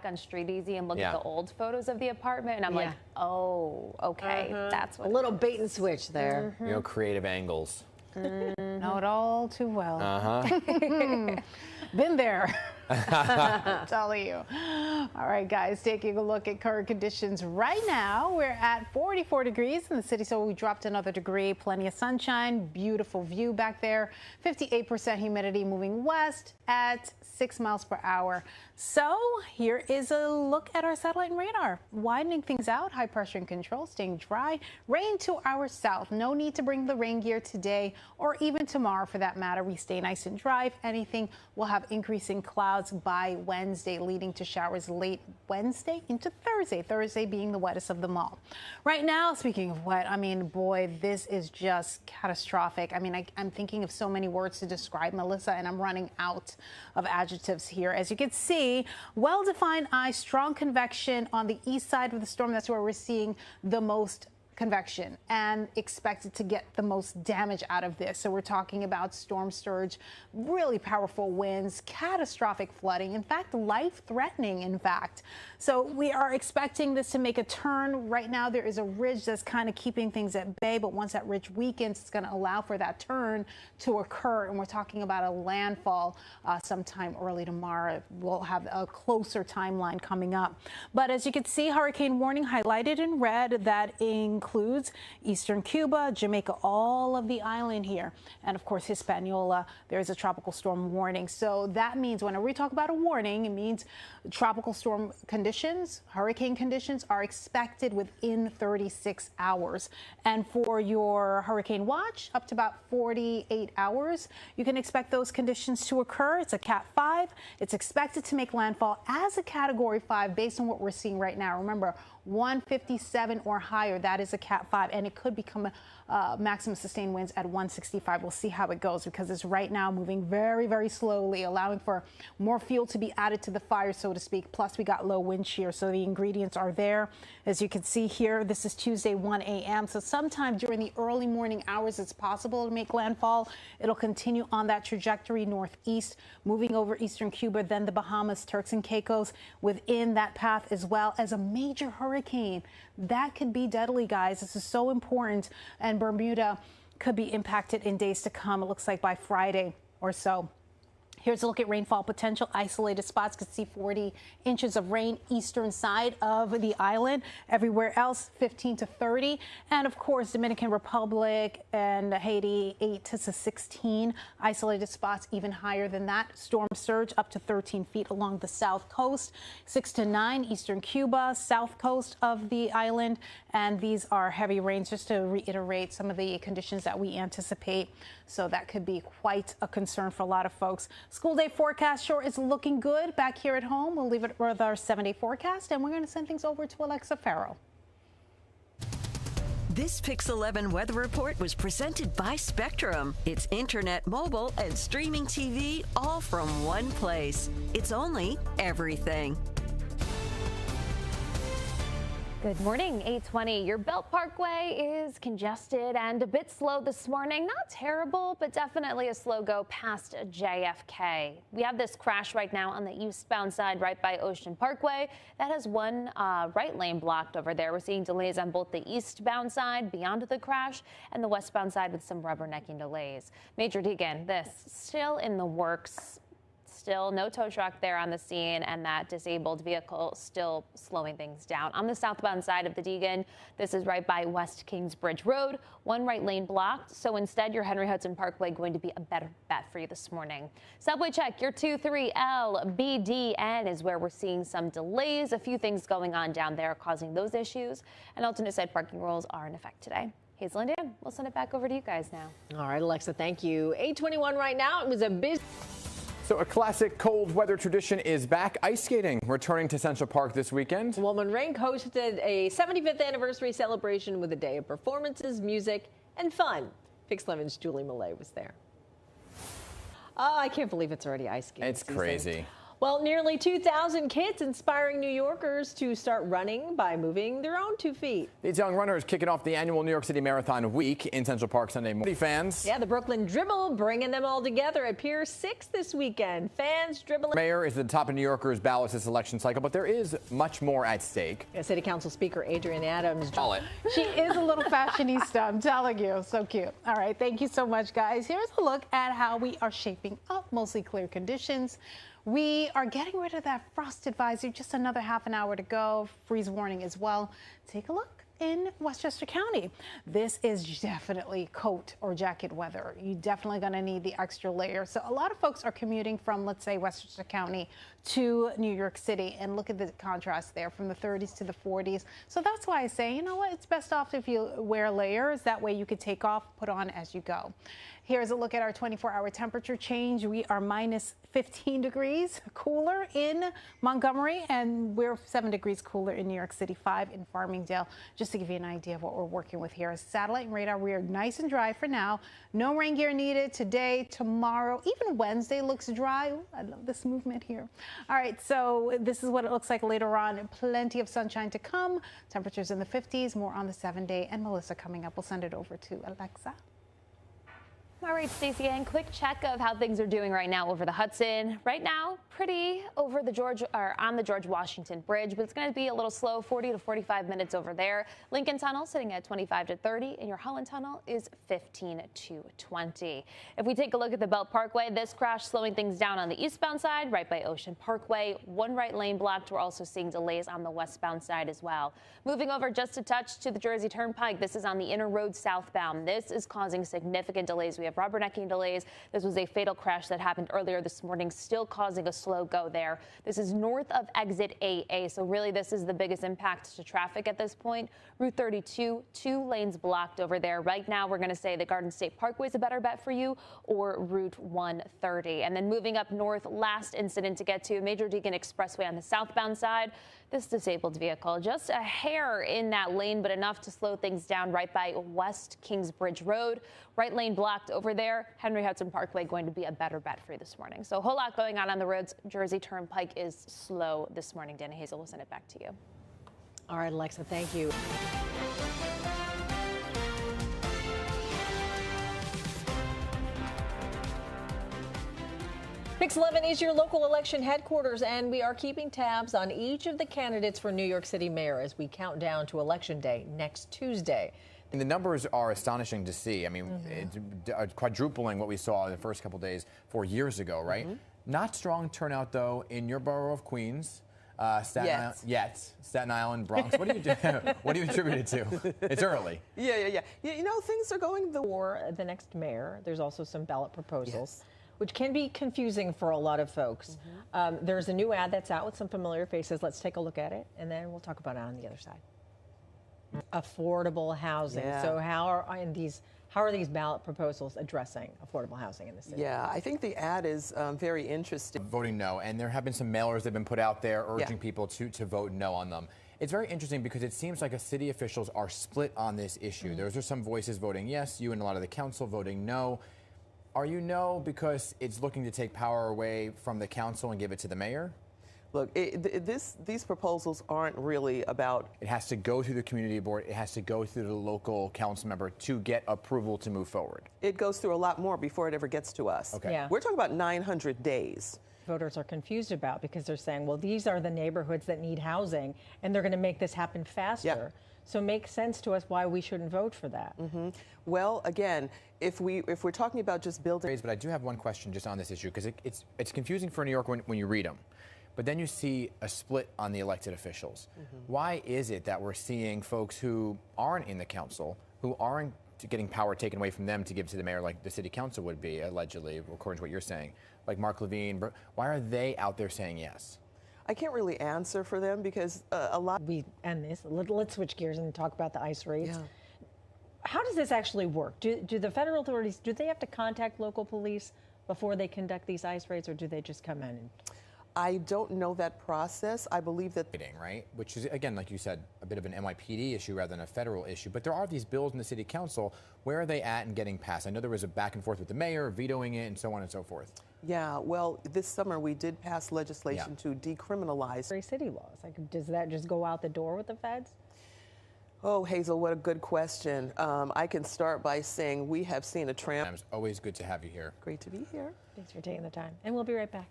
on Street Easy and look at the old photos of the apartment, and I'm like, oh, okay, that's what. A little bait and switch there. You know, creative angles. Know it all too well. Uh-huh. Been there. I'm telling you. All right, guys, taking a look at current conditions right now. We're at 44 degrees in the city, so we dropped another degree. Plenty of sunshine, beautiful view back there. 58% humidity, moving west at 6 miles per hour. So here is a look at our satellite and radar. Widening things out, high pressure in control, staying dry. Rain to our south. No need to bring the rain gear today or even tomorrow for that matter. We stay nice and dry. If anything, we'll have increasing clouds by Wednesday, leading to showers late Wednesday into Thursday. Thursday being the wettest of them all. Right now, speaking of wet, I mean, boy, this is just catastrophic. I mean, I'm thinking of so many words to describe Melissa, and I'm running out of adjectives here. As you can see, well-defined eye, strong convection on the east side of the storm. That's where we're seeing the most convection and expected to get the most damage out of this. So we're talking about storm surge, really powerful winds, catastrophic flooding, in fact, life-threatening, in fact. So we are expecting this to make a turn. Right now, there is a ridge that's kind of keeping things at bay, but once that ridge weakens, it's going to allow for that turn to occur. And we're talking about a landfall sometime early tomorrow. We'll have a closer timeline coming up. But as you can see, hurricane warning highlighted in red. That includes eastern Cuba, Jamaica, all of the island here. And of course, Hispaniola, there's a tropical storm warning. So that means whenever we talk about a warning, it means tropical storm conditions, hurricane conditions are expected within 36 hours. And for your hurricane watch, up to about 48 hours, you can expect those conditions to occur. It's a Cat 5. It's expected to make landfall as a Category 5 based on what we're seeing right now. Remember, 157 or higher, that is a Cat 5, and it could become maximum sustained winds at 165. We'll see how it goes because it's right now moving very, very slowly, allowing for more fuel to be added to the fire, so to speak. Plus, we got low wind shear, so the ingredients are there. As you can see here, this is Tuesday, 1 a.m. So sometime during the early morning hours, it's possible to make landfall. It'll continue on that trajectory northeast, moving over eastern Cuba, then the Bahamas, Turks and Caicos within that path, as well as a major hurricane. That could be deadly, guys. This is so important. And Bermuda could be impacted in days to come. It looks like by Friday or so. Here's a look at rainfall potential. Isolated spots could see 40 inches of rain eastern side of the island. Everywhere else, 15 to 30. And of course, Dominican Republic and Haiti, 8 to 16. Isolated spots even higher than that. Storm surge up to 13 feet along the south coast. 6 to 9 eastern Cuba, south coast of the island. And these are heavy rains, just to reiterate some of the conditions that we anticipate. So that could be quite a concern for a lot of folks. School day forecast sure is looking good back here at home. We'll leave it with our 7-day forecast, and we're going to send things over to Alexa Farrell. This PIX11 weather report was presented by Spectrum. It's internet, mobile, and streaming TV all from one place. It's only everything. Good morning, 8:20. Your Belt Parkway is congested and a bit slow this morning. Not terrible, but definitely a slow go past JFK. We have this crash right now on the eastbound side right by Ocean Parkway. That has one right lane blocked over there. We're seeing delays on both the eastbound side beyond the crash and the westbound side with some rubbernecking delays. Major Deegan, this still in the works. Still no tow truck there on the scene, and that disabled vehicle still slowing things down. On the southbound side of the Deegan, this is right by West Kingsbridge Road, one right lane blocked. So instead, your Henry Hudson Parkway going to be a better bet for you this morning. Subway check, your 23L-BDN is where we're seeing some delays. A few things going on down there causing those issues. And alternate side parking rules are in effect today. Hazel and Dan, we'll send it back over to you guys now. All right, Alexa, thank you. 8:21 right now. It was a busy. So a classic cold weather tradition is back. Ice skating returning to Central Park this weekend. Woman Rank hosted a 75th anniversary celebration with a day of performances, music, and fun. PIX11's Julie Millay was there. Oh, I can't believe it's already ice skating It's season. crazy. Well, nearly 2,000 kids inspiring New Yorkers to start running by moving their own 2 feet. These young runners kicking off the annual New York City Marathon Week in Central Park Sunday morning. Fans. Yeah, the Brooklyn Dribble bringing them all together at Pier 6 this weekend. Fans dribbling. Mayor is at the top of New Yorkers' ballots this election cycle, but there is much more at stake. Yeah, City Council Speaker Adrienne Adams. She is a little fashionista, I'm telling you. So cute. All right, thank you so much, guys. Here's a look at how we are shaping up. Mostly clear conditions. We are getting rid of that frost advisory. Just another half an hour to go. Freeze warning as well. Take a look in Westchester County. This is definitely coat or jacket weather. You're definitely going to need the extra layer. So a lot of folks are commuting from, let's say, Westchester County to New York City, and look at the contrast there from the 30s to the 40s. So that's why I say, you know what, it's best off if you wear layers. That way you could take off, put on as you go. Here's a look at our 24-hour temperature change. We are minus 15 degrees cooler in Montgomery, and we're 7 degrees cooler in New York City, 5 in Farmingdale. Just to give you an idea of what we're working with here. Satellite and radar, we are nice and dry for now. No rain gear needed today, tomorrow, even Wednesday looks dry. Ooh, I love this movement here. All right, so this is what it looks like later on. Plenty of sunshine to come. Temperatures in the 50s, more on the 7-day. And Melissa coming up. We'll send it over to Alexa. All right, Stacy-Ann, quick check of how things are doing right now over the Hudson. Right now, pretty over the on the George Washington Bridge, but it's going to be a little slow, 40 to 45 minutes over there. Lincoln Tunnel sitting at 25 to 30, and your Holland Tunnel is 15 to 20. If we take a look at the Belt Parkway, this crash slowing things down on the eastbound side, right by Ocean Parkway. One right lane blocked. We're also seeing delays on the westbound side as well. Moving over just a touch to the Jersey Turnpike. This is on the inner road southbound. This is causing significant delays. We have rubbernecking delays. This was a fatal crash that happened earlier this morning, still causing a slow go there. This is north of exit AA, so really this is the biggest impact to traffic at this point. Route 32, 2 lanes blocked over there. Right now, we're going to say the Garden State Parkway is a better bet for you, or Route 130. And then moving up north, last incident to get to, Major Deacon Expressway on the southbound side. This disabled vehicle, just a hair in that lane, but enough to slow things down right by West Kingsbridge Road. Right lane blocked over there. Henry Hudson Parkway going to be a better bet for you this morning. So a whole lot going on the roads. Jersey Turnpike is slow this morning. Dana Hazel will send it back to you. All right, Alexa, thank you. PIX11 is your local election headquarters, and we are keeping tabs on each of the candidates for New York City mayor as we count down to Election Day next Tuesday. And the numbers are astonishing to see. I mean, it's quadrupling what we saw in the first couple days 4 years ago, right? Not strong turnout, though, in your borough of Queens. Staten Island, Bronx. What do you do? What do you attribute it to? It's early. Yeah. You know, things are going For the next mayor, there's also some ballot proposals, which can be confusing for a lot of folks. There's a new ad that's out with some familiar faces. Let's take a look at it, and then we'll talk about it on the other side. Affordable housing. Yeah. So how are these ballot proposals addressing affordable housing in the city? Yeah, I think the ad is very interesting. Voting no, and there have been some mailers that have been put out there urging people to vote no on them. It's very interesting because it seems like city officials are split on this issue. There are some voices voting yes, you and a lot of the council voting no. Are you no because it's looking to take power away from the council and give it to the mayor? Look, these proposals aren't really about... It has to go through the community board. It has to go through the local council member to get approval to move forward. It goes through a lot more before it ever gets to us. Okay. Yeah. We're talking about 900 days. Voters are confused about because they're saying, well, these are the neighborhoods that need housing, and they're going to make this happen faster. Yeah. So it makes sense to us why we shouldn't vote for that. Well, again, if we're talking about just building... But I do have one question just on this issue because it's confusing for New York when you read them. But then you see a split on the elected officials. Why is it that we're seeing folks who aren't in the council, who aren't getting power taken away from them to give to the mayor like the city council would be, allegedly, according to what you're saying, like Mark Levine? Why are they out there saying yes? I can't really answer for them because a lot... We end this. Let's switch gears and talk about the ICE raids. Yeah. How does this actually work? Do the federal authorities, do they have to contact local police before they conduct these ICE raids, or do they just come in and... I don't know that process. I believe that right? Which is, again, like you said, a bit of an NYPD issue rather than a federal issue. But there are these bills in the city council. Where are they at and getting passed? I know there was a back and forth with the mayor, vetoing it, and so on and so forth. Yeah, well, this summer we did pass legislation to decriminalize City laws. Like, does that just go out the door with the feds? Oh, Hazel, what a good question. I can start by saying we have seen a trend. It's always good to have you here. Great to be here. Thanks for taking the time. And we'll be right back.